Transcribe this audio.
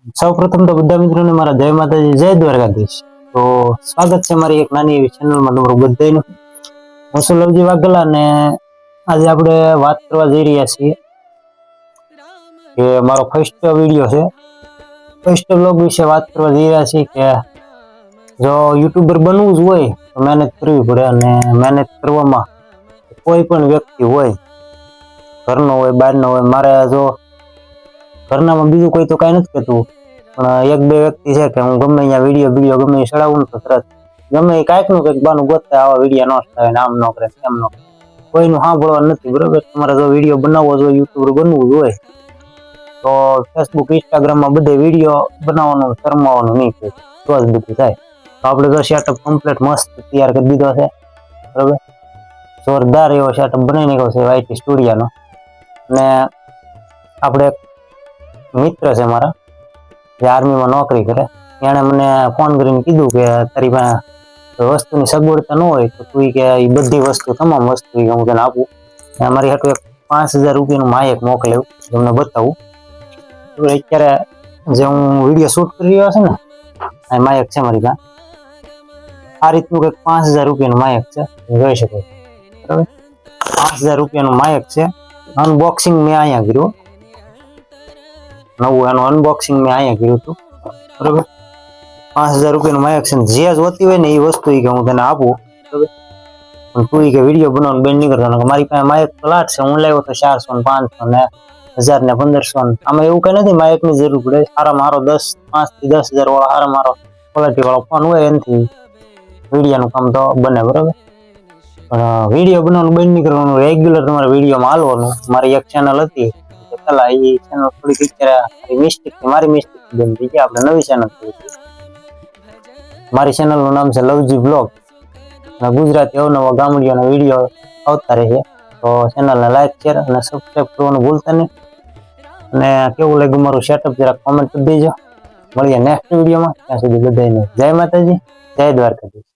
સૌપ્રથમ તો બધા મિત્રોને મારા જય માતાજી, જય દ્વારકાધીશ। તો સ્વાગત છે મારી એક નાની એવી ચેનલમાં તમારું બધાનું। હું છું લવજી વાઘેલા ને આજે આપણે વાત કરવા જઈ રહ્યા છીએ કે મારો ફર્સ્ટ વિડીયો છે, ફર્સ્ટ વ્લોગ વિશે વાત કરવા જઈ રહ્યા છીએ કે જો યુટ્યુબર બનવું જ હોય તો મહેનત કરવી પડે, અને મહેનત કરવામાં કોઈ પણ વ્યક્તિ હોય, ઘરનો હોય બહારનો હોય, મારે જો ઘરનામાં બીજું કોઈ તો કાંઈ નથી કહેતું, પણ એક બે વ્યક્તિ છે કે હું ગમે અહીંયા વિડીયો ગમે એ ચડાવું ને તો તરત ગમે એ કાંઈક નું કંઈક બાનું ગોતતા આવા વિડીયો ન થાય, આમ ન કરે તેમ ન કરે, કોઈનું સાંભળવા નથી, બરોબર। તમારે જો વિડીયો બનાવવો જોઈએ, યુટ્યુબર બનવું જ હોય તો ફેસબુક ઇન્સ્ટાગ્રામમાં બધે વિડીયો બનાવવાનું શરમાવાનું નહીં થાય, તો જ બધું થાય। તો આપણે તો સેટઅપ કમ્પ્લીટ મસ્ત તૈયાર કરી દીધો છે, બરોબર, જોરદાર એવો સેટઅપ બનાવી નાખ્યો છે વાયટી સ્ટુડિયોનો। અને આપણે મિત્ર છે મારા જે આર્મીમાં નોકરી કરે, એણે મને ફોન કરીને કીધું કે તારી પાસે વસ્તુની સગવડતા ન હોય તો તું કે એ બધી વસ્તુ, તમામ વસ્તુ હું તને આપું। મારી હાટું એક 5000 રૂપિયાનું માયક મોકલ્યું, તમને બતાવું। અત્યારે જે હું વિડીયો શૂટ કરી રહ્યો છે ને, આ માયક છે મારી પાસે, આ રીતનું કંઈક 5000 રૂપિયાનું માયક છે, જોઈ શકો છો, બરાબર। 5000 રૂપિયાનું માયક છે, અનબોક્સિંગ મેં અહીંયા કર્યું, નવું એનું અનબોક્સિંગ મેં અહીંયા કર્યું હતું, બરાબર। 5000 રૂપિયાનું માયક છે, જે જોતી હોય ને એ વસ્તુ કે હું તને આપું, બરાબર, પણ તું કે વિડીયો બનાવવાનું બેન નહીં કરતો, મારી પાસે માયક તો લાટ છે, હું લાવ્યો તો 400 ને 500 ને 1000 ને 1500, આમાં એવું કઈ નથી માયકની જરૂર પડે, સારામાં સારો 5 થી 10 હજાર વાળો સારામાં સારો ક્વોલિટી વાળો ફોન હોય એનાથી વિડીયોનું કામ તો બને, બરાબર। પણ વિડીયો બનાવવાનું બંધ નહીં કરવાનું, રેગ્યુલર તમારે વિડીયોમાં હાલવાનું। મારી એક ચેનલ હતી પેલા, એ ચેનલ થોડીક અત્યારે મારી મિસ્ટેક બંધ થઈ ગઈ, આપણે નવી ચેનલ કરી હતી। મારી ચેનલનું નામ છે લવજી વ્લોગ, અને ગુજરાતી અવનવા ગામડીઓના વિડીયો આવતા રહે છે, તો ચેનલને લાઈક શેર અને સબસ્ક્રાઈબ કરવાનું ભૂલતા નહીં। અને કેવું લાગ્યું મારું સેટઅપ જરા કોમેન્ટ કરી દેજો। મળીએ નેક્સ્ટ વિડીયોમાં, ત્યાં સુધી બધાને જય માતાજી, જય દ્વારકાધીશ।